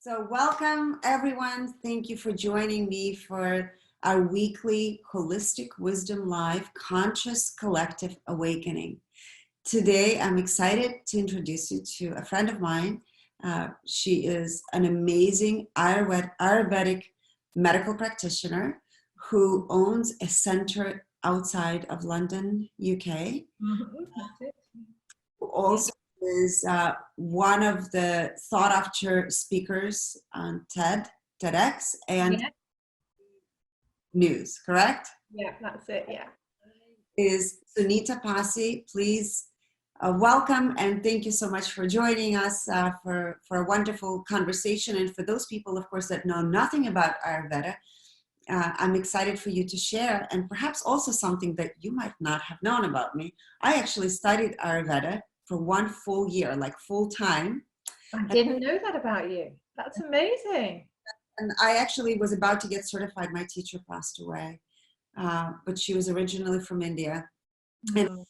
So welcome everyone. Thank you for joining me for our weekly Holistic Wisdom Live Conscious Collective Awakening. Today, I'm excited to introduce you to a friend of mine. She is an amazing Ayurvedic medical practitioner who owns a center outside of London, UK. That's it. Who also is one of the sought-after speakers on TEDx, and Yeah, news, correct? yeah, that's it. Yeah. Is Sunita. Please welcome and thank you so much for joining us for a wonderful conversation. And for those people, of course, that know nothing about Ayurveda, I'm excited for you to share, and perhaps also something that you might not have known about me. I actually studied Ayurveda for 1 full year, like full time. I didn't know that about you. That's amazing. And I actually was about to get certified. My teacher passed away, but she was originally from India and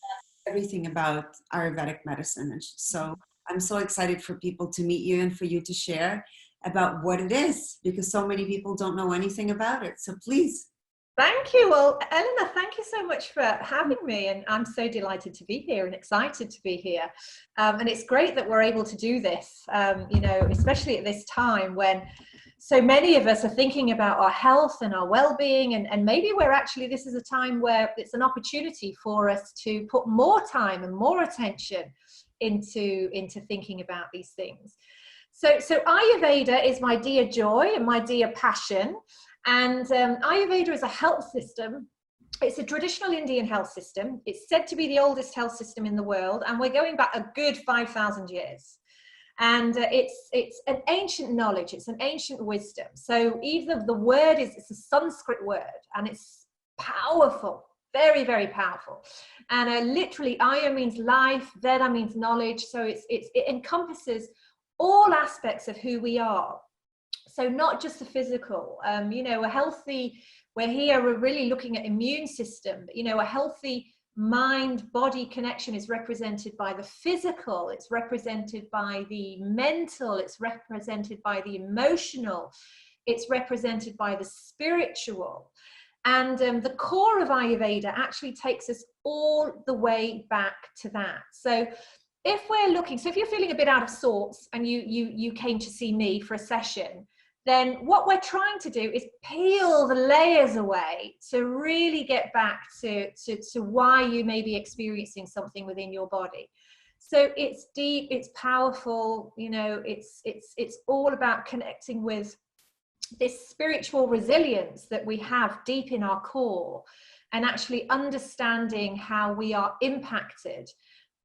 everything about Ayurvedic medicine. And so I'm so excited for people to meet you and for you to share about what it is, because so many people don't know anything about it. So please. Thank you. Well, Elena, thank you so much for having me. And I'm so delighted to be here and excited to be here. And it's great that we're able to do this, especially at this time when so many of us are thinking about our health and our well-being. And maybe this is a time where it's an opportunity for us to put more time and more attention into thinking about these things. So Ayurveda is my dear joy and my dear passion. And Ayurveda is a health system. It's a traditional Indian health system. It's said to be the oldest health system in the world, and we're going back a good 5,000 years. And it's an ancient knowledge. It's an ancient wisdom. So even the word it's a Sanskrit word, and it's powerful, very, very powerful. And literally, Aya means life, Veda means knowledge. So it encompasses all aspects of who we are. So not just the physical, a healthy, we're really looking at immune system, a healthy mind-body connection is represented by the physical, it's represented by the mental, it's represented by the emotional, it's represented by the spiritual. And the core of Ayurveda actually takes us all the way back to that. So if you're feeling a bit out of sorts and you came to see me for a session, then what we're trying to do is peel the layers away to really get back to why you may be experiencing something within your body. So it's deep, it's powerful, it's all about connecting with this spiritual resilience that we have deep in our core, and actually understanding how we are impacted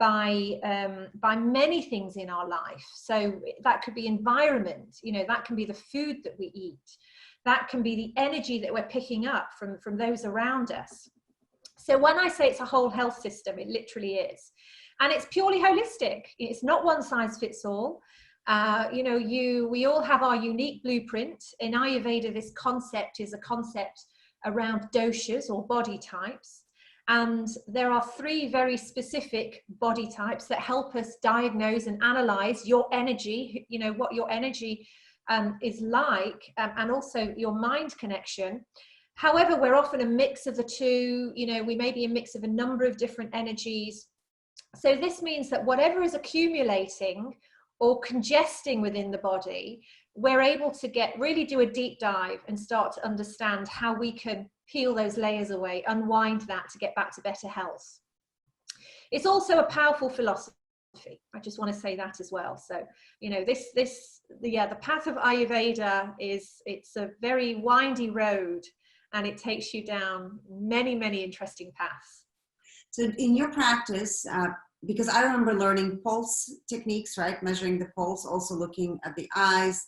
by many things in our life. So that could be environment, that can be the food that we eat, that can be the energy that we're picking up from those around us. So when I say it's a whole health system, it literally is. And it's purely holistic. It's not one size fits all. We all have our unique blueprint. In Ayurveda, this concept is a concept around doshas or body types. And there are 3 very specific body types that help us diagnose and analyze your energy, what your energy is like, and also your mind connection. However, we're often a mix of the two, we may be a mix of a number of different energies. So this means that whatever is accumulating or congesting within the body, we're able to really do a deep dive and start to understand how we can peel those layers away, unwind that to get back to better health. It's also a powerful philosophy. I just want to say that as well. So, the path of Ayurveda it's a very windy road, and it takes you down many, many interesting paths. So in your practice, because I remember learning pulse techniques, right? Measuring the pulse, also looking at the eyes.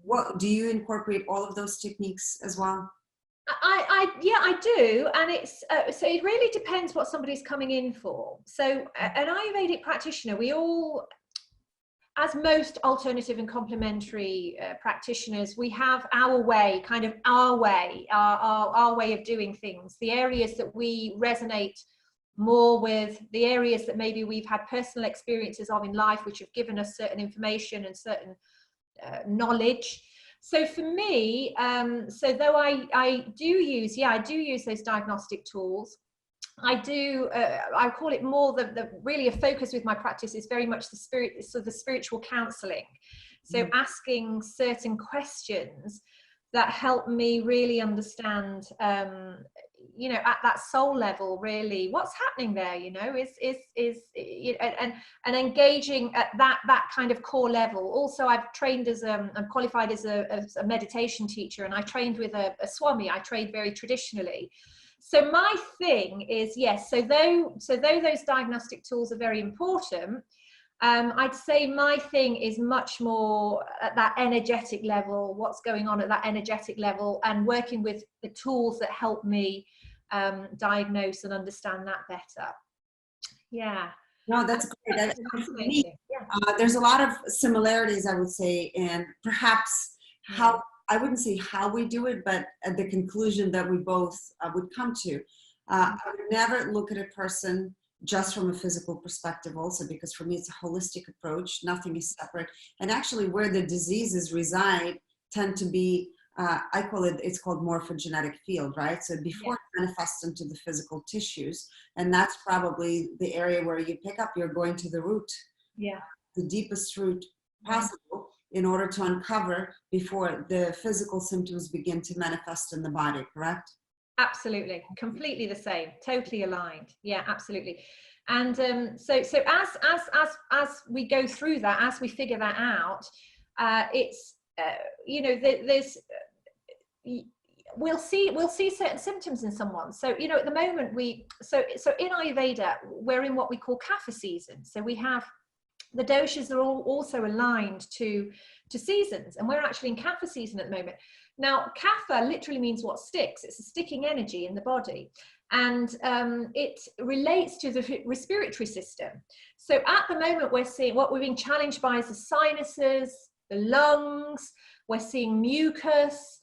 What do you incorporate all of those techniques as well? I do, and it's so it really depends what somebody's coming in for. So an Ayurvedic practitioner, we all, as most alternative and complementary practitioners, we have our way of doing things, the areas that we resonate more with, the areas that maybe we've had personal experiences of in life which have given us certain information and certain knowledge. So for me, so though I do use, I do use those diagnostic tools. I do, I call it more the really a focus with my practice is very much the spirit, so the spiritual counseling. So asking certain questions that help me really understand, you know, at that soul level, really what's happening there, you know, and engaging at that kind of core level. Also, I've trained as I'm qualified as a meditation teacher, and I trained with a Swami. I trained very traditionally. So my thing is, yes, so though those diagnostic tools are very important, I'd say my thing is much more at that energetic level, what's going on at that energetic level, and working with the tools that help me diagnose and understand that better. Yeah. No, that's great. For me, there's a lot of similarities, I would say, and perhaps how, I wouldn't say how we do it, but at the conclusion that we both would come to. I would never look at a person just from a physical perspective also, because for me it's a holistic approach. Nothing is separate. And actually where the diseases reside tend to be, I call it, it's called morphogenetic field, right? So before it manifests into the physical tissues, and that's probably the area where you pick up, you're going to the root, the deepest root possible, in order to uncover before the physical symptoms begin to manifest in the body, correct? Absolutely, completely the same, totally aligned. Yeah, absolutely. And so as we go through that, as we figure that out, it's you know, there's we'll see certain symptoms in someone. So you know, at the moment so in Ayurveda we're in what we call kapha season. So we have the doshas are all also aligned to seasons, and we're actually in kapha season at the moment. Now, kapha literally means what sticks. It's a sticking energy in the body, and it relates to the respiratory system. So at the moment, we're seeing what we're being challenged by is the sinuses, the lungs. We're seeing mucus.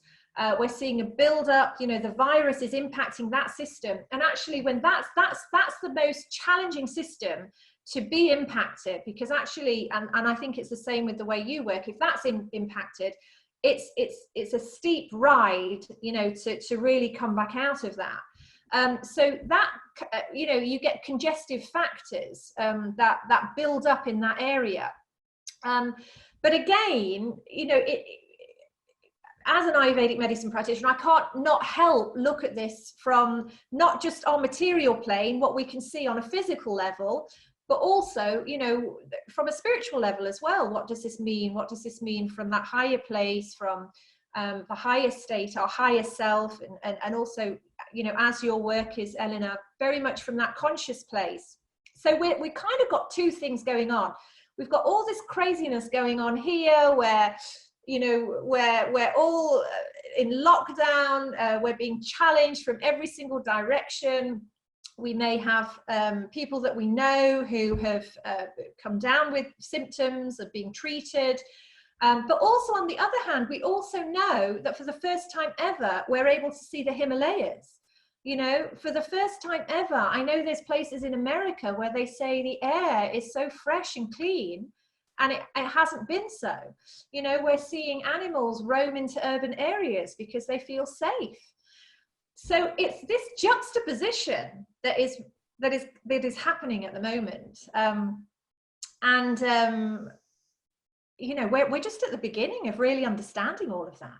We're seeing a build-up. You know, the virus is impacting that system, and actually, when that's the most challenging system to be impacted, because actually, and I think it's the same with the way you work. If that's impacted, it's a steep ride, you know, to really come back out of that. So that, you know, you get congestive factors that build up in that area. But again, you know, as an Ayurvedic medicine practitioner, I can't not help look at this from not just on material plane, what we can see on a physical level, but also, you know, from a spiritual level as well. What does this mean? What does this mean from that higher place, from the higher state, our higher self, and also, you know, as your work is, Elena, very much from that conscious place. So we kind of got two things going on. We've got all this craziness going on here where, you know, we're all in lockdown, we're being challenged from every single direction. We may have people that we know who have come down with symptoms of being treated. But also, on the other hand, we also know that for the first time ever, we're able to see the Himalayas. You know, for the first time ever, I know there's places in America where they say the air is so fresh and clean, and it hasn't been so. You know, we're seeing animals roam into urban areas because they feel safe. So it's this juxtaposition that is happening at the moment, you know, we're just at the beginning of really understanding all of that.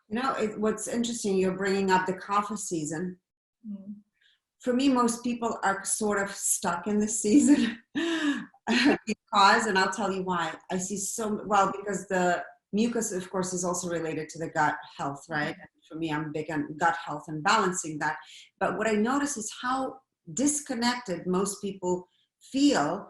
You know, what's interesting, you're bringing up the kapha season. For me, most people are sort of stuck in this season because, and I'll tell you why. I see because the mucus, of course, is also related to the gut health, right? For me, I'm big on gut health and balancing that. But what I notice is how disconnected most people feel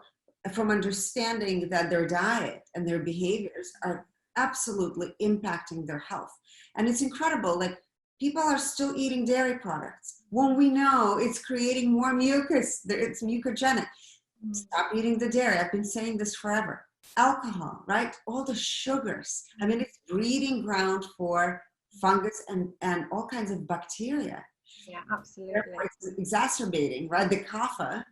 from understanding that their diet and their behaviors are absolutely impacting their health. And it's incredible, like people are still eating dairy products when we know it's creating more mucus, it's mucogenic. Stop eating the dairy. I've been saying this forever. Alcohol, right? All the sugars. I mean, it's breeding ground for fungus and all kinds of bacteria. Yeah, absolutely. Therefore, it's exacerbating, right? The kapha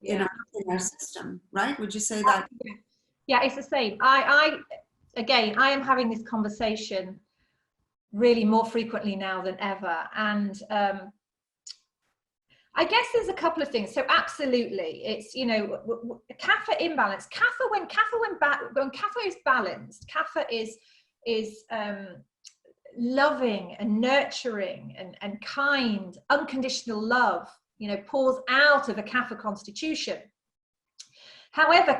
in our system, right? Would you say that? Yeah, it's the same. again, I am having this conversation really more frequently now than ever. And I guess there's a couple of things. So absolutely, it's, you know, kapha imbalance. When kapha is balanced, kapha is loving and nurturing and kind, unconditional love, you know, pours out of a kapha constitution. However,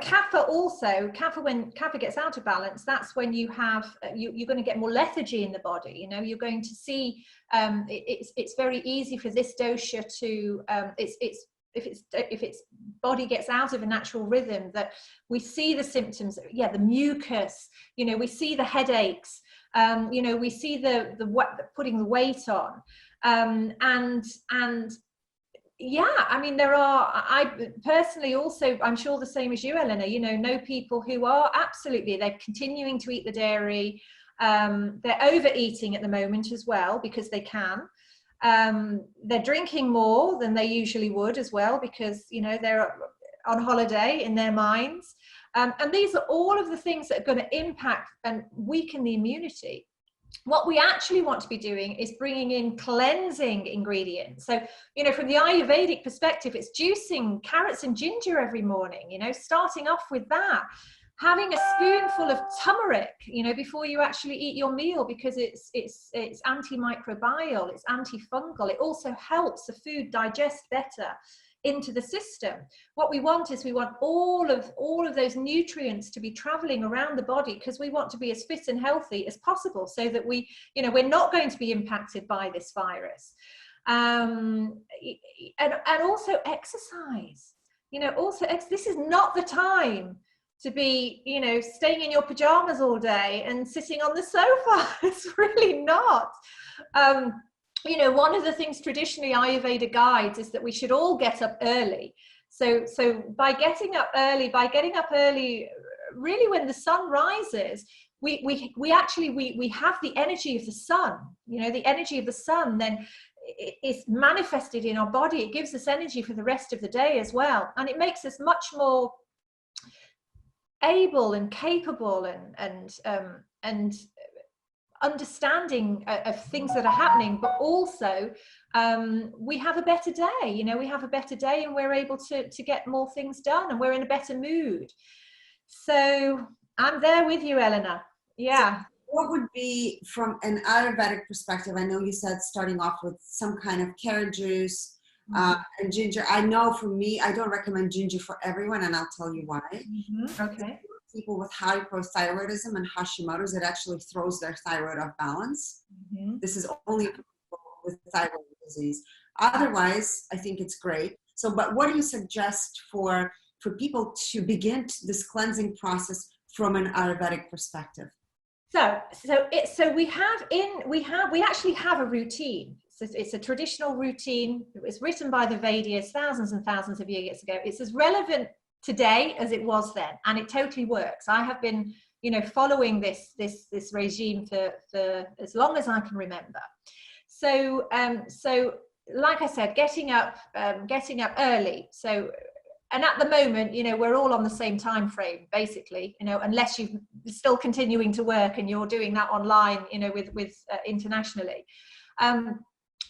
when kapha gets out of balance, that's when you have, you're going to get more lethargy in the body. You know, you're going to see, it's very easy for this dosha to, if its body gets out of a natural rhythm, that we see the symptoms, yeah, the mucus, you know, we see the headaches, you know, we see the putting the weight on, and yeah, I mean, I personally also, I'm sure the same as you, Elena, you know people who are absolutely, they're continuing to eat the dairy. They're overeating at the moment as well, because they can. They're drinking more than they usually would as well, because, you know, they're on holiday in their minds. And these are all of the things that are going to impact and weaken the immunity. What we actually want to be doing is bringing in cleansing ingredients. So, you know, from the Ayurvedic perspective, it's juicing carrots and ginger every morning, you know, starting off with that, having a spoonful of turmeric, you know, before you actually eat your meal, because it's antimicrobial, it's antifungal. It also helps the food digest better into the system. What we want is, we want all of those nutrients to be traveling around the body, because we want to be as fit and healthy as possible, so that we, you know, we're not going to be impacted by this virus. And also exercise, you know, this is not the time to be, you know, staying in your pajamas all day and sitting on the sofa. It's really not. You know, one of the things traditionally Ayurveda guides is that we should all get up early. So by getting up early, really when the sun rises, we actually have the energy of the sun. You know, the energy of the sun then is manifested in our body. It gives us energy for the rest of the day as well, and it makes us much more able and capable and understanding of things that are happening, but also we have a better day. You know, we have a better day, and we're able to get more things done, and we're in a better mood. So I'm there with you, Elena. Yeah. So what would be, from an Ayurvedic perspective, I know you said starting off with some kind of carrot juice and ginger. I know for me, I don't recommend ginger for everyone, and I'll tell you why. Okay. People with hypothyroidism and Hashimoto's, it actually throws their thyroid off balance. This is only people with thyroid disease. Otherwise, I think it's great. So, but what do you suggest for people to begin this cleansing process from an Ayurvedic perspective? So we actually have a routine. So it's a traditional routine. It was written by the Vedas thousands and thousands of years ago. It's as relevant today as it was then, and it totally works. I have been, you know, following this regime for as long as I can remember. So like I said, getting up early. So, and at the moment, you know, we're all on the same time frame, basically, you know, unless you're still continuing to work and you're doing that online, you know, with internationally.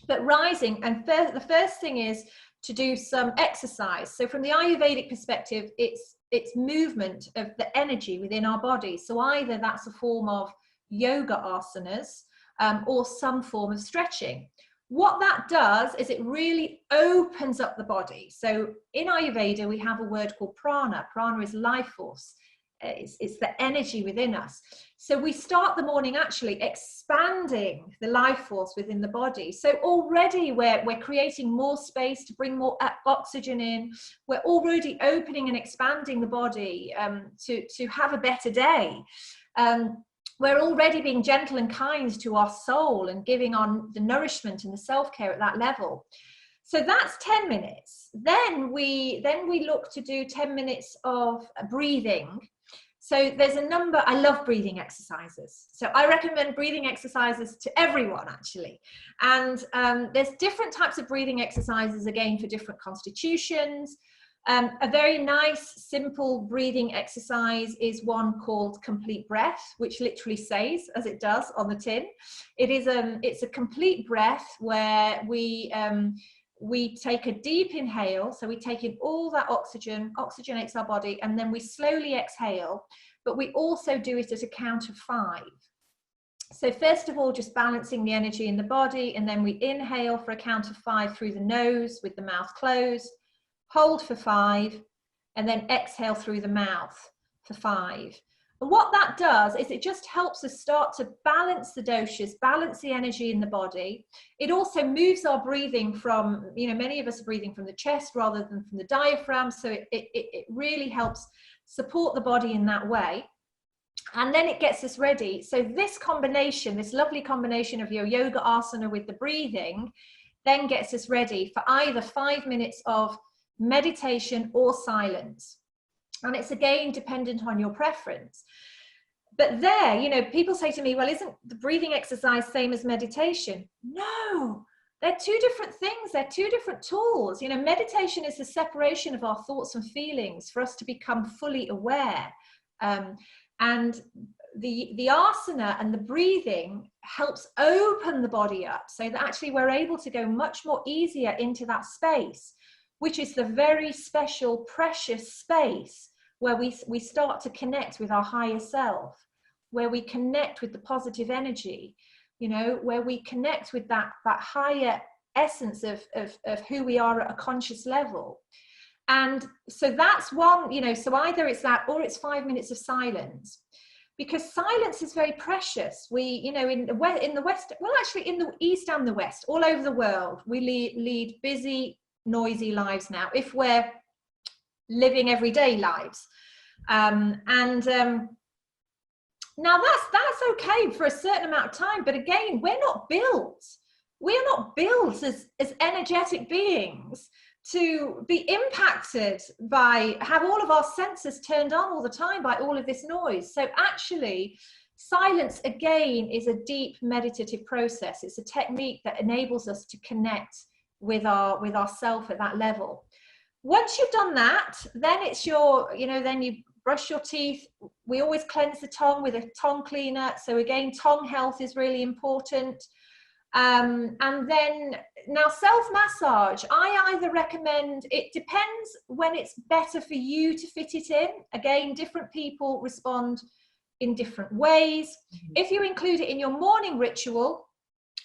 But rising, and the first thing is to do some exercise. So from the Ayurvedic perspective, it's movement of the energy within our body. So either that's a form of yoga asanas or some form of stretching. What that does is it really opens up the body. So in Ayurveda, we have a word called prana. Prana is life force. It's the energy within us. So we start the morning actually expanding the life force within the body. So already we're creating more space to bring more oxygen in. We're already opening and expanding the body to have a better day. We're already being gentle and kind to our soul and giving on the nourishment and the self-care at that level. So that's 10 minutes. Then we look to do 10 minutes of breathing. So there's a number, I love breathing exercises. So I recommend breathing exercises to everyone actually. And there's different types of breathing exercises, again, for different constitutions. A very nice, simple breathing exercise is one called complete breath, which literally says, as it does on the tin. It's a complete breath where we take a deep inhale. So we take in all that oxygen, oxygenates our body, and then we slowly exhale, but we also do it at a count of 5. So first of all, just balancing the energy in the body, and then we inhale for a count of 5 through the nose with the mouth closed, hold for 5, and then exhale through the mouth for 5. And what that does is it just helps us start to balance the doshas, balance the energy in the body. It also moves our breathing from, many of us are breathing from the chest rather than from the diaphragm. So it really helps support the body in that way. And then it gets us ready. So this combination, this lovely combination of your yoga asana with the breathing, then gets us ready for either 5 minutes of meditation or silence. And it's again dependent on your preference. But there, people say to me, well, isn't the breathing exercise same as meditation? No, they're two different things. They're two different tools. Meditation is the separation of our thoughts and feelings for us to become fully aware. And the asana and the breathing helps open the body up so that actually we're able to go much more easier into that space, which is the very special, precious space where we start to connect with our higher self, where we connect with the positive energy, where we connect with that higher essence of who we are at a conscious level. And so that's one, so either it's that or it's 5 minutes of silence, because silence is very precious. We, in the West, well, actually in the East and the West, all over the world, we lead busy, noisy lives now, if we're living everyday lives. Now that's okay for a certain amount of time, but again, we're not built as energetic beings to be impacted by, have all of our senses turned on all the time by all of this noise. So actually, silence again is a deep meditative process. It's a technique that enables us to connect with ourself at that level. Once you've done that, then it's then you brush your teeth. We always cleanse the tongue with a tongue cleaner. So again, tongue health is really important. And then now self-massage, I either recommend, it depends when it's better for you to fit it in. Again, different people respond in different ways. If you include it in your morning ritual,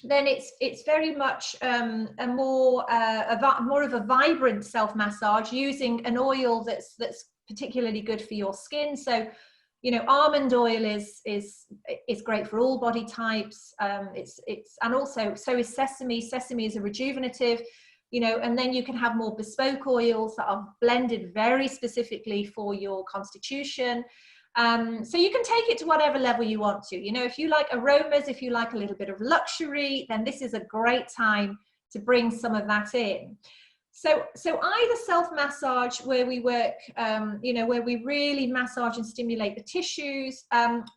then it's very much more of a vibrant self-massage using an oil that's particularly good for your skin. So almond oil is great for all body types. And also so is sesame. Sesame is a rejuvenative, and then you can have more bespoke oils that are blended very specifically for your constitution. So you can take it to whatever level you want to. If you like aromas, if you like a little bit of luxury, then this is a great time to bring some of that in. So either self-massage where we work, where we really massage and stimulate the tissues,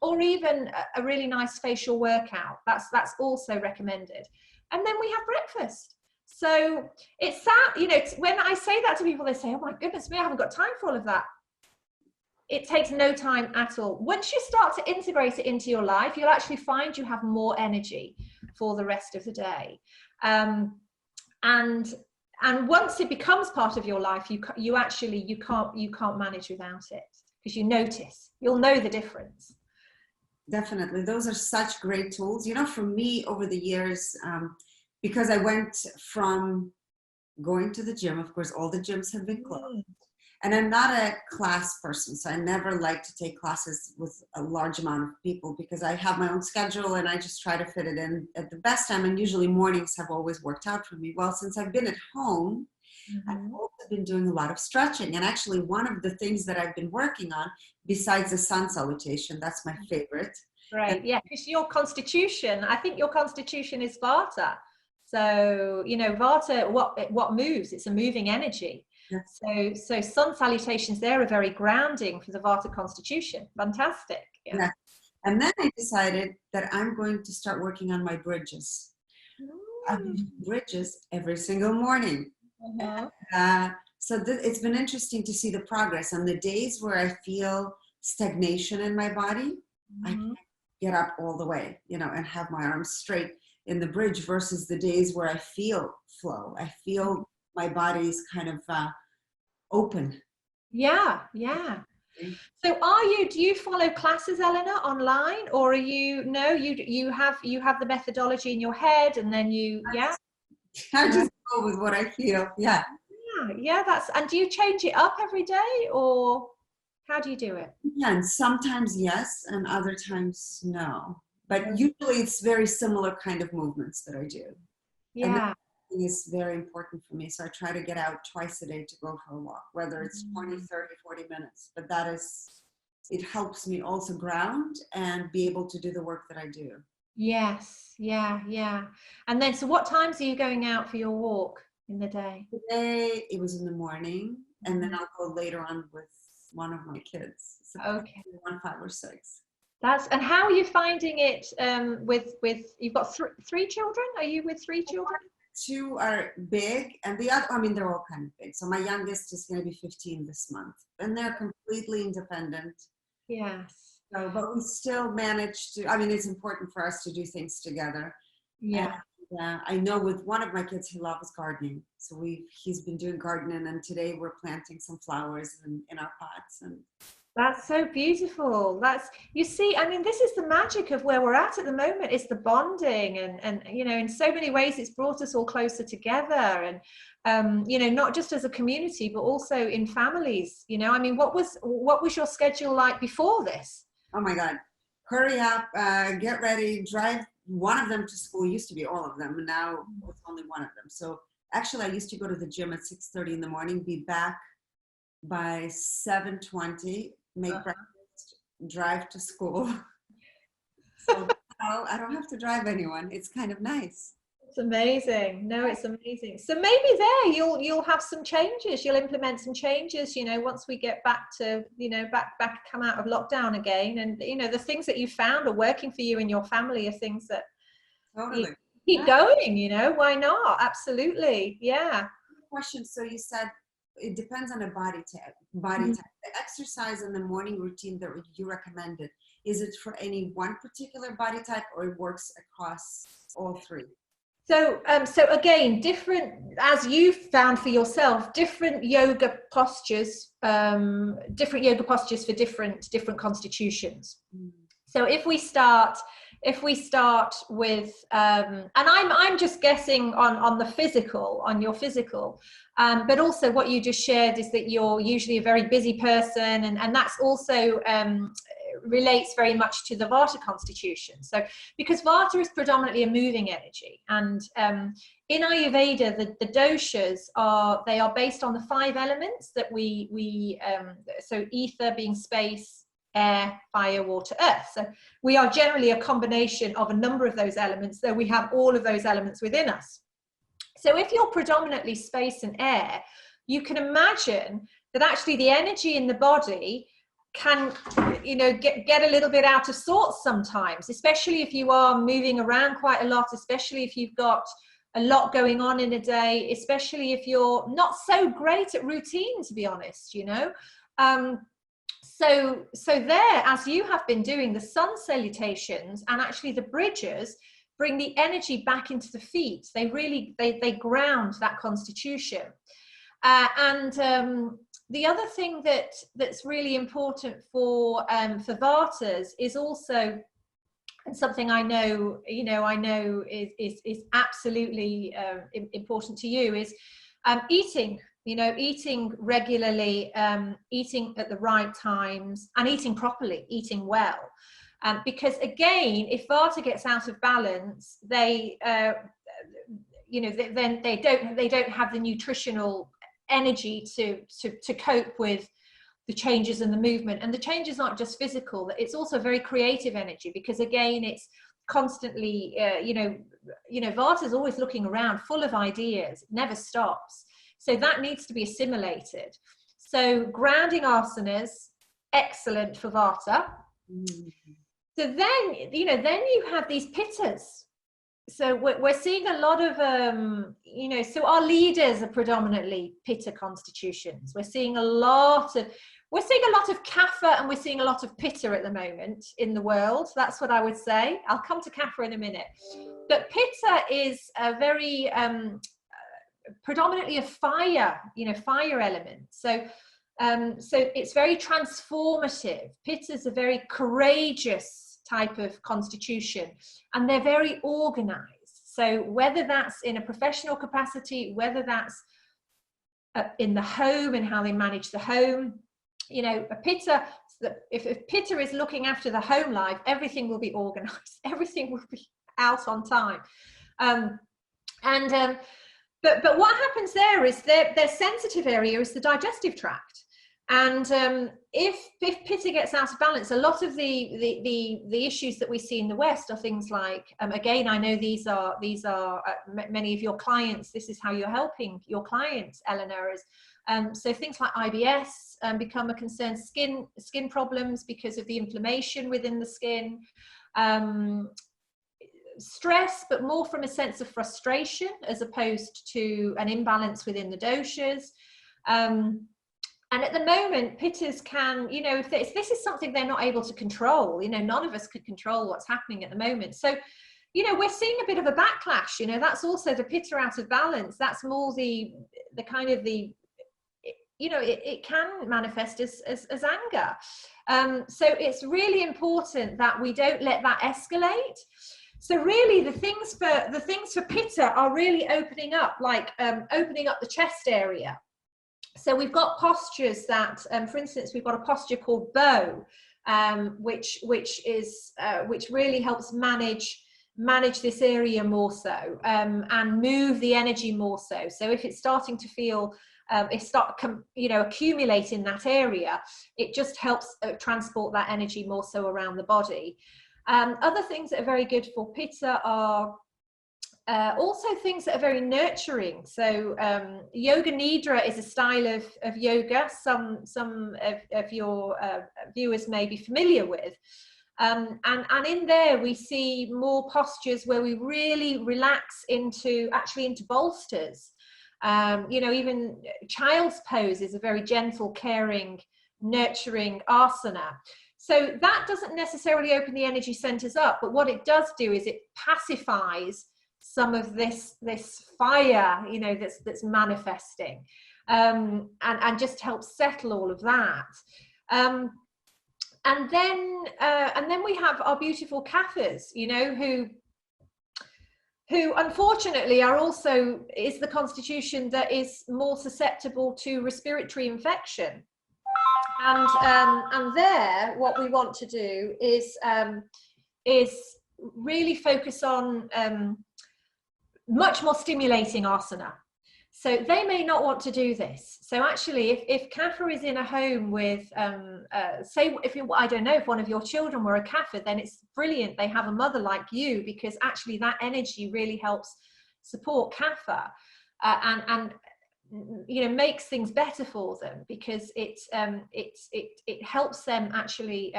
or even a really nice facial workout. That's also recommended. And then we have breakfast. So it's that, when I say that to people, they say, oh my goodness me, I haven't got time for all of that. It takes no time at all. Once you start to integrate it into your life, you'll actually find you have more energy for the rest of the day. And once it becomes part of your life, you can't manage without it, because you'll know the difference. Definitely. Those are such great tools. For me over the years, because I went from going to the gym, of course, all the gyms have been closed. And I'm not a class person, so I never like to take classes with a large amount of people because I have my own schedule and I just try to fit it in at the best time. And usually mornings have always worked out for me. Well, since I've been at home, I've also been doing a lot of stretching. And actually one of the things that I've been working on, besides the sun salutation, that's my favorite. Right, yeah, because your constitution, I think your constitution is Vata. So, Vata, what moves? It's a moving energy. Yes. So sun salutations there are very grounding for the Vata constitution. Fantastic. Yeah. Yes. And then I decided that I'm going to start working on my bridges. I do bridges every single morning. So it's been interesting to see the progress. On the days where I feel stagnation in my body, I can't get up all the way, and have my arms straight in the bridge, versus the days where I feel flow. I feel my body's kind of open. Yeah, yeah. So do you follow classes, Eleanor, online, or are you, no, you have the methodology in your head and then yeah? I just go with what I feel. Yeah. Yeah, and do you change it up every day, or how do you do it? Yeah, and sometimes yes, and other times no. But usually it's very similar kind of movements that I do. Yeah. And is very important for me. So I try to get out twice a day to go for a walk, whether it's 20, 30, 40 minutes. But it helps me also ground and be able to do the work that I do. Yes, yeah. And then, so what times are you going out for your walk in the day? Today it was in the morning, and then I'll go later on with one of my kids. So okay. 1, 5, or 6. And how are you finding it with you've got three children? Are you with 3 children? 2 are big, and the other, I mean, they're all kind of big. So my youngest is going to be 15 this month, and they're completely independent. Yes. So, but we still manage to, I mean, it's important for us to do things together. Yeah. And, I know with one of my kids, he loves gardening. So he's been doing gardening, and today we're planting some flowers in our pots. And that's so beautiful. You see, I mean, this is the magic of where we're at the moment. It's the bonding, and in so many ways it's brought us all closer together, and not just as a community, but also in families. I mean, what was your schedule like before this? Oh my God, hurry up, get ready, drive one of them to school. It used to be all of them, and now it's only one of them. So actually I used to go to the gym at 6:30 in the morning, be back by 7:20, make breakfast, drive to school. So now I don't have to drive anyone. It's kind of nice. It's amazing. No, it's amazing. So maybe you'll have some changes. You'll implement some changes, once we get back to, come out of lockdown again. And, the things that you found are working for you and your family are things that Totally keep going, why not? Absolutely. Yeah. Question. So you said it depends on a body type. The exercise in the morning routine that you recommended, is it for any one particular body type, or it works across all 3? So again, different, as you found for yourself, different yoga postures for different constitutions. So if we start with, and I'm just guessing on your physical, but also what you just shared is that you're usually a very busy person, and that's also relates very much to the Vata constitution. So because Vata is predominantly a moving energy, and in Ayurveda the doshas are based on the 5 elements that we so ether being space, air, fire, water, earth. So we are generally a combination of a number of those elements, though we have all of those elements within us. So if you're predominantly space and air, you can imagine that actually the energy in the body can get a little bit out of sorts sometimes, especially if you are moving around quite a lot, especially if you've got a lot going on in a day, especially if you're not so great at routine, to be honest. So there, as you have been doing, the sun salutations and actually the bridges bring the energy back into the feet. They really they ground that constitution. The other thing that's really important for Vatas is also, and something I know is absolutely important to you, is eating. Eating regularly, eating at the right times, and eating properly, eating well. Because again, if Vata gets out of balance, then they don't have the nutritional energy to cope with the changes in the movement. And the changes aren't just physical, it's also very creative energy, because again, it's constantly Vata is always looking around, full of ideas, it never stops. So that needs to be assimilated. So grounding asanas, excellent for Vata. So then you have these pittas. we're seeing a lot of you know, so our leaders are predominantly Pitta constitutions. We're seeing a lot of Kapha, and we're seeing a lot of Pitta at the moment in the world. That's what I would say. I'll come to Kapha in a minute, but Pitta is a very predominantly a fire, you know, fire element. So it's very transformative. Pitta is a very courageous type of constitution, and they're very organized. So whether that's in a professional capacity, whether that's in the home and how they manage the home, you know, a Pitta, if Pitta is looking after the home life, everything will be organized, everything will be out on time. But what happens there is their sensitive area is the digestive tract. And if Pitta gets out of balance, a lot of the issues that we see in the West are things like, again, I know these are many of your clients, this is how you're helping your clients, Eleanor, is so things like IBS become a concern, skin problems because of the inflammation within the skin, stress, but more from a sense of frustration as opposed to an imbalance within the doshas. And at the moment, Pittas can, you know, if this is something they're not able to control, you know, none of us could control what's happening at the moment. So, you know, we're seeing a bit of a backlash, you know, that's also the Pitta out of balance. That's more the kind of the, you know, it can manifest as anger. So it's really important that we don't let that escalate. So really the things for Pitta are really opening up, like opening up the chest area. So we've got postures that, for instance, we've got a posture called bow, which really helps manage this area more so, and move the energy more so. So if it's starting to feel, accumulate in that area, it just helps transport that energy more so around the body. Other things that are very good for Pitta are also things that are very nurturing. So yoga nidra is a style of yoga some of your viewers may be familiar with, and in there we see more postures where we really relax into bolsters. You know, even child's pose is a very gentle, caring, nurturing asana. So that doesn't necessarily open the energy centers up, but what it does do is it pacifies some of this fire, you know, that's manifesting, and just helps settle all of that. And then we have our beautiful kaphas, you know, who unfortunately is the constitution that is more susceptible to respiratory infection. And there, what we want to do is really focus on much more stimulating asana. So they may not want to do this. So actually, if kapha is in a home with, say, I don't know, if one of your children were a kapha, then it's brilliant. They have a mother like you, because actually that energy really helps support kapha, and you know, makes things better for them, because it helps them actually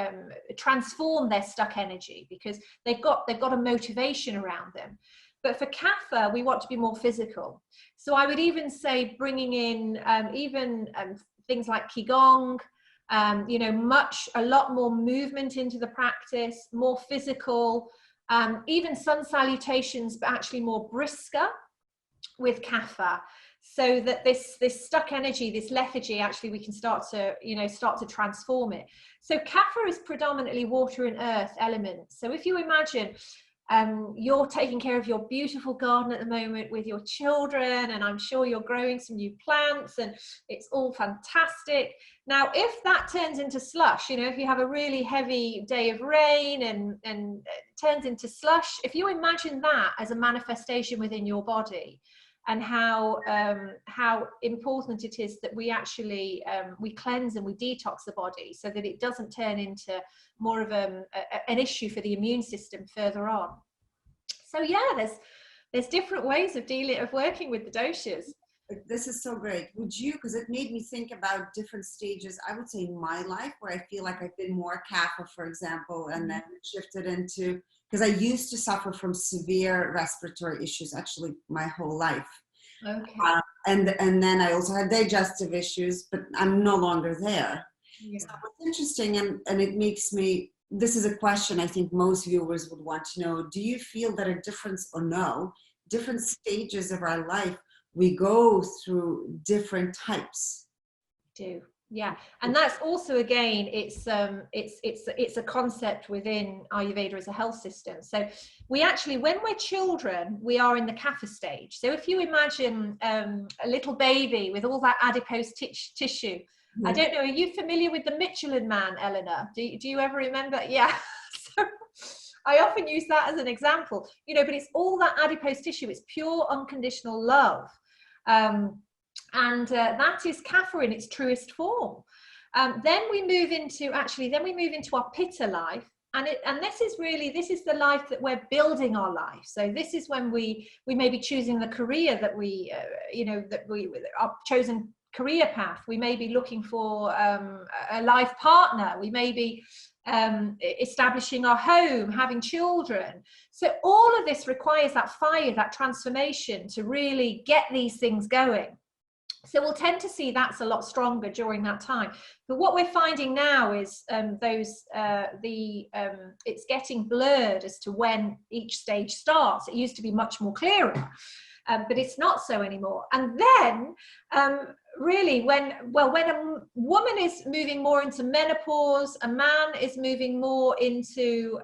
transform their stuck energy, because they've got a motivation around them. But for kapha, we want to be more physical. So I would even say bringing in things like qigong, you know, a lot more movement into the practice, more physical, even sun salutations, but actually more brisker with kapha, so that this stuck energy, this lethargy, actually we can start to transform it. So kapha is predominantly water and earth elements. So if you imagine you're taking care of your beautiful garden at the moment with your children, and I'm sure you're growing some new plants and it's all fantastic. Now, if that turns into slush, you know, if you have a really heavy day of rain and it turns into slush, if you imagine that as a manifestation within your body, and how important it is that we actually we cleanse and we detox the body, so that it doesn't turn into more of an issue for the immune system further on. So yeah, there's different ways of working with the doshas. This is so great. Would you, because it made me think about different stages, I would say in my life where I feel like I've been more kapha, for example, and then shifted into, because I used to suffer from severe respiratory issues actually my whole life. Okay. And then I also had digestive issues, but I'm no longer there. Yeah. So what's interesting, and it makes me, this is a question I think most viewers would want to know. Do you feel that a difference, or no, different stages of our life, we go through different types? Do. Yeah, and that's also, again, it's a concept within Ayurveda as a health system. So we actually, when we're children, we are in the kapha stage. So if you imagine a little baby with all that adipose tissue, I don't know, are you familiar with the Michelin Man, Eleanor? Do you ever remember? Yeah. So I often use that as an example, you know, but it's all that adipose tissue. It's pure unconditional love. And that is kapha in its truest form. Then we move into our pitta life, and this is the life that we're building our life. So this is when we may be choosing the career that we our chosen career path. We may be looking for a life partner. We may be establishing our home, having children. So all of this requires that fire, that transformation to really get these things going. So we'll tend to see that's a lot stronger during that time. But what we're finding now is it's getting blurred as to when each stage starts. It used to be much more clearer, but it's not so anymore. And then really when a woman is moving more into menopause, a man is moving more into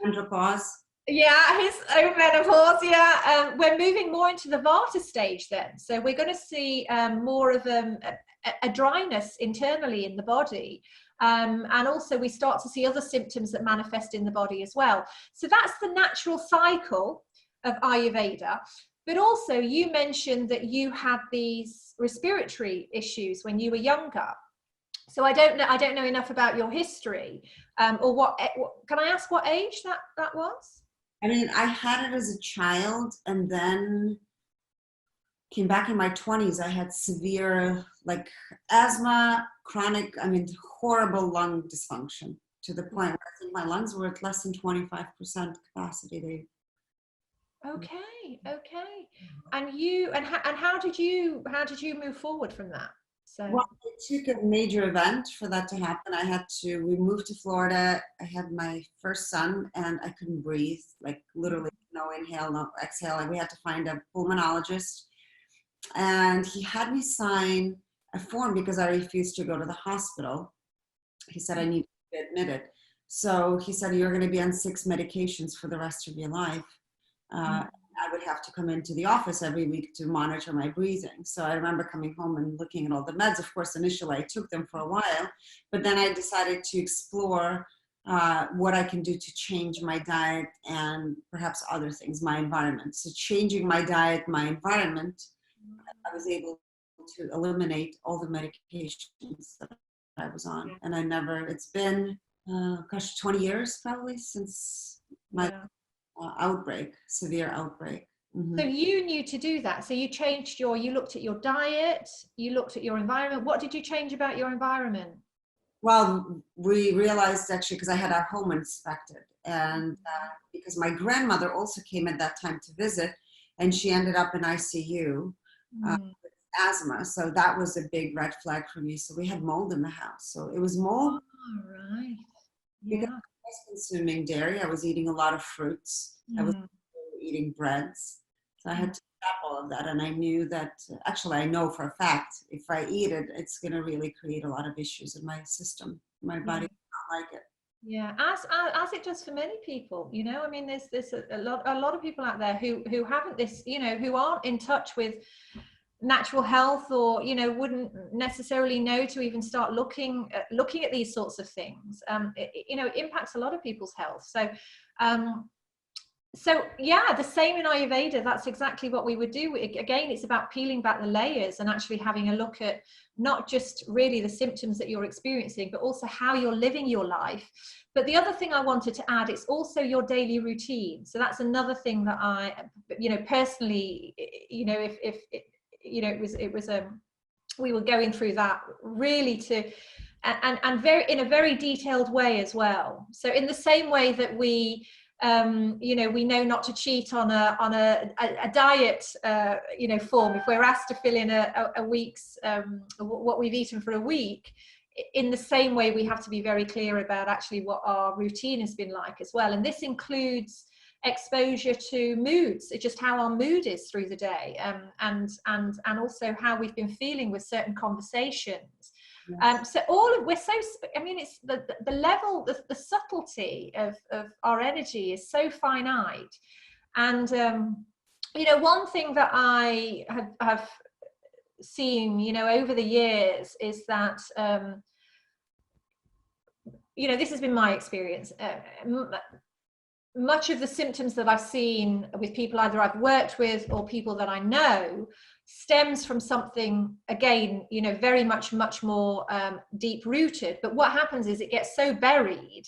Andropause. yeah, his own menopause. Yeah, we're moving more into the Vata stage then. So we're going to see more of a dryness internally in the body. And also we start to see other symptoms that manifest in the body as well. So that's the natural cycle of Ayurveda. But also you mentioned that you had these respiratory issues when you were younger. So I don't know enough about your history, or what. Can I ask what age that was? I mean, I had it as a child, and then came back in my 20s. I had severe, like, asthma, chronic, I mean, horrible lung dysfunction, to the point where I think my lungs were at less than 25% capacity. Okay. And how did you move forward from that? So Well, it took a major event for that to happen. We moved to Florida. I had my first son and I couldn't breathe, like literally no inhale, no exhale. And we had to find a pulmonologist. And he had me sign a form because I refused to go to the hospital. He said, I need to be admitted. So he said, you're going to be on 6 medications for the rest of your life. I would have to come into the office every week to monitor my breathing. So I remember coming home and looking at all the meds. Of course, initially I took them for a while, but then I decided to explore what I can do to change my diet and perhaps other things, my environment. So changing my diet, my environment, I was able to eliminate all the medications that I was on. And it's been, 20 years probably since my severe outbreak. Mm-hmm. So you knew to do that. So you looked at your diet, you looked at your environment. What did you change about your environment? Well, we realized actually, because I had our home inspected, and because my grandmother also came at that time to visit, and she ended up in ICU with asthma. So that was a big red flag for me. So we had mold in the house. So it was mold. Oh, right. Because I was consuming dairy. I was eating a lot of fruits. I was eating breads. So I had to stop all of that. And I knew that, actually I know for a fact, if I eat it, it's going to really create a lot of issues in my system. My body does not like it. Yeah, as it does for many people, you know. I mean, there's a lot of people out there who haven't this, you know, who aren't in touch with natural health, or, you know, wouldn't necessarily know to even start looking at these sorts of things. It impacts a lot of people's health. So So yeah, the same in Ayurveda. That's exactly what we would do. Again, it's about peeling back the layers and actually having a look at not just really the symptoms that you're experiencing, but also how you're living your life. But the other thing I wanted to add, it's also your daily routine. So that's another thing that I, personally, if it was we were going through that really to, and very in a very detailed way as well. So in the same way that we we know not to cheat on a diet form. If we're asked to fill in a week's what we've eaten for a week, in the same way we have to be very clear about actually what our routine has been like as well. And this includes exposure to moods. It's just how our mood is through the day, and also how we've been feeling with certain conversations. So it's the level, the subtlety of our energy is so finite. And one thing that I have seen over the years is that this has been my experience. Much of the symptoms that I've seen with people either I've worked with or people that I know stems from something, again, very much more deep rooted. But what happens is it gets so buried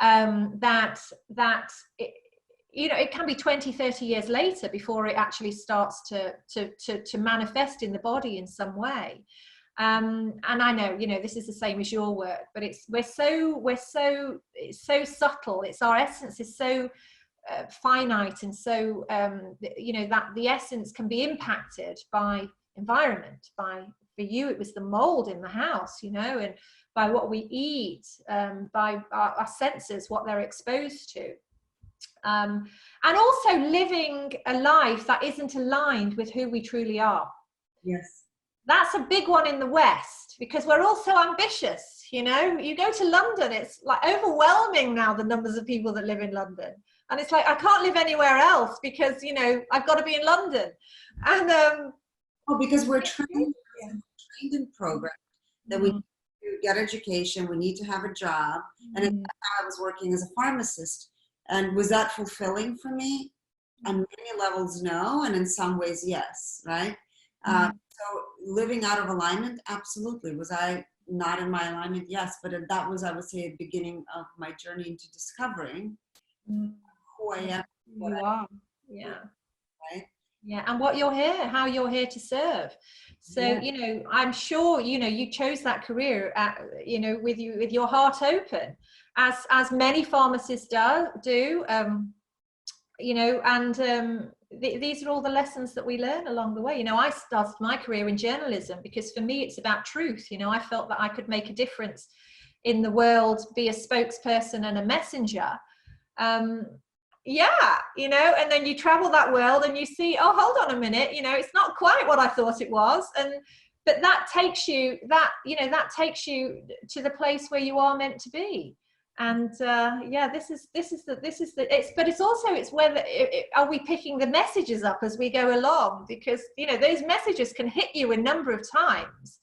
that it can be 20, 30 years later before it actually starts to manifest in the body in some way. And I know, this is the same as your work, but it's so subtle. It's our essence is so finite, and so that the essence can be impacted by environment. For you, it was the mold in the house, and by what we eat, by our senses, what they're exposed to. And also living a life that isn't aligned with who we truly are. Yes. That's a big one in the West, because we're all so ambitious. You go to London, it's like overwhelming now, the numbers of people that live in London. And it's like, I can't live anywhere else because, I've got to be in London. And because we're trained in programs that we need to get education, we need to have a job. And I was working as a pharmacist. And was that fulfilling for me? On many levels, no. And in some ways, yes, right? So living out of alignment, absolutely. Was I not in my alignment? Yes. But that was, I would say, the beginning of my journey into discovering who I am. You are. Yeah. Right? Yeah. And what you're here, how you're here to serve. So, I'm sure, you chose that career, with your heart open, as many pharmacists do, these are all the lessons that we learn along the way. I started my career in journalism because for me it's about truth. I felt that I could make a difference in the world, be a spokesperson and a messenger. And then you travel that world and you see, oh, hold on a minute, it's not quite what I thought it was. But that takes you to the place where you are meant to be. And but it's whether are we picking the messages up as we go along, because those messages can hit you a number of times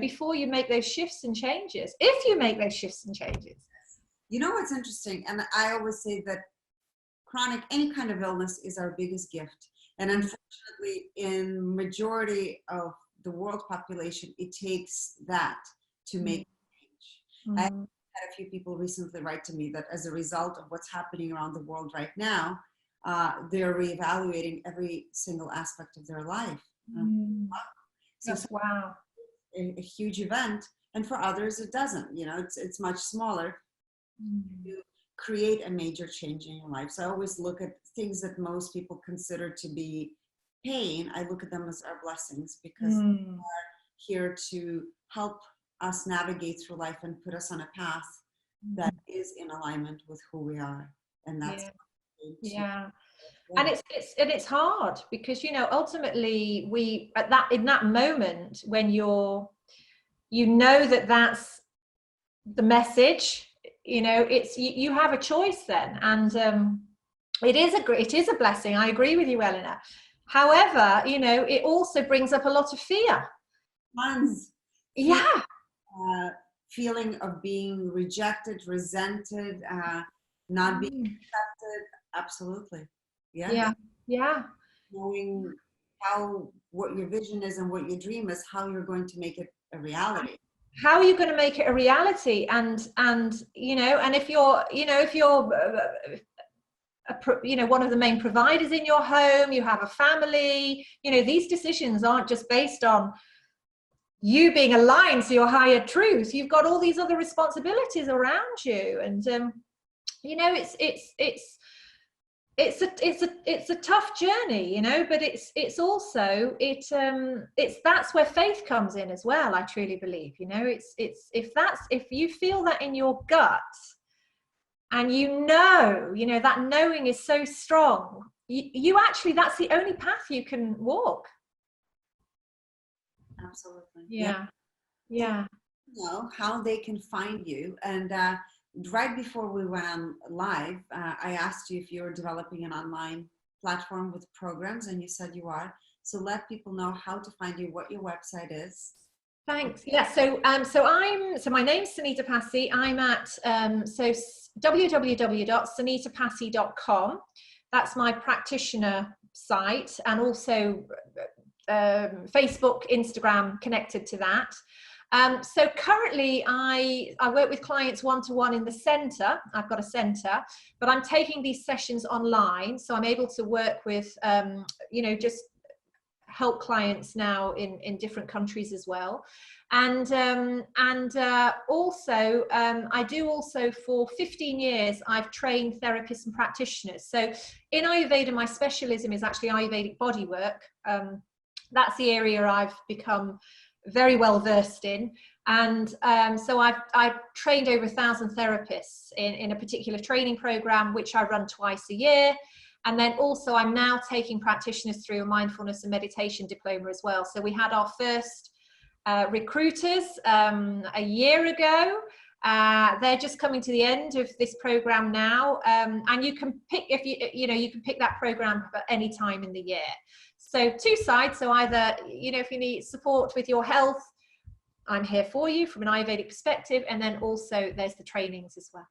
before you make those shifts and changes, if you make those shifts and changes. What's interesting, and I always say that any kind of illness is our biggest gift, and unfortunately in majority of the world population it takes that to make change. I had a few people recently write to me that as a result of what's happening around the world right now, they're reevaluating every single aspect of their life. So wow. A huge event, and for others it doesn't. It's much smaller. To create a major change in your life. So I always look at things that most people consider to be pain. I look at them as our blessings, because they are here to help us navigate through life and put us on a path that is in alignment with who we are. And that's and it's hard because ultimately we in that moment when that's the message, it's you have a choice then, and it is a blessing. I agree with you, Elena. However, it also brings up a lot of fear. Feeling of being rejected, resented, not being accepted. Absolutely. Yeah. Yeah, yeah. Knowing what your vision is and what your dream is, how you're going to make it a reality. How are you going to make it a reality? And you know, and if you're, you know, if you're you know, one of the main providers in your home, you have a family, you know, these decisions aren't just based on you being aligned to your higher truth. You've got all these other responsibilities around you. And you know, it's a tough journey, you know, but it's also it's that's where faith comes in as well. I truly believe, you know, it's if you feel that in your gut, and you know, that knowing is so strong, you actually, that's the only path you can walk. Absolutely. Yeah. Yeah, yeah. Know how they can find you. And right before we went on live, I asked you if you were developing an online platform with programs, and you said you are. So let people know how to find you, what your website is. Thanks. Yeah. So so my name's Sunita Passy. I'm at www.sunitapassy.com. That's my practitioner site, and also Facebook, Instagram connected to that. So currently I work with clients one-to-one in the center. I've got a center, but I'm taking these sessions online. So I'm able to work with, you know, just help clients now in different countries as well. And also I do also, for 15 years I've trained therapists and practitioners. So in Ayurveda, my specialism is actually Ayurvedic bodywork. That's the area I've become very well versed in. And so I've trained over 1,000 therapists in a particular training program, which I run twice a year. And then also I'm now taking practitioners through a mindfulness and meditation diploma as well. So we had our first recruiters a year ago. They're just coming to the end of this program now. And you can pick, if you know, you can pick that program at any time in the year. So two sides. So either, you know, if you need support with your health, I'm here for you from an Ayurvedic perspective. And then also there's the trainings as well.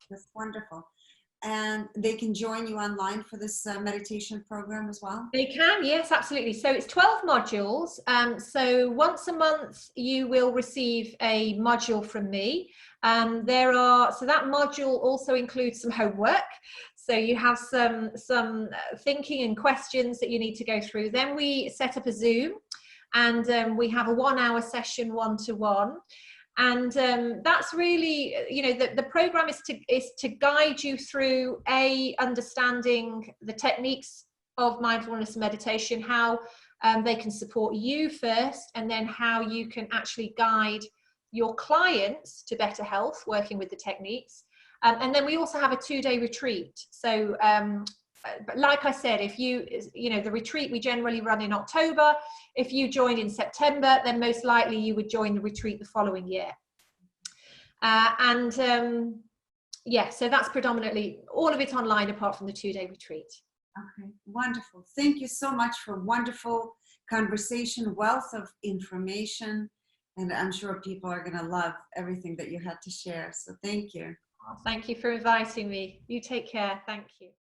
That's wonderful. And they can join you online for this meditation program as well? They can, yes, absolutely. So it's 12 modules. So once a month, you will receive a module from me. So that module also includes some homework. So you have some thinking and questions that you need to go through. Then we set up a Zoom, and we have a 1-hour session one-to-one. And that's really, you know, the program is to guide you through understanding the techniques of mindfulness and meditation, how they can support you first, and then how you can actually guide your clients to better health working with the techniques. And then we also have a 2-day retreat. So like I said, if you know, the retreat we generally run in October. If you join in September, then most likely you would join the retreat the following year. Yeah, so that's predominantly all of it online, apart from the 2-day retreat. Okay, wonderful. Thank you so much for wonderful conversation, wealth of information, and I'm sure people are going to love everything that you had to share. So thank you. Thank you for inviting me. You take care. Thank you.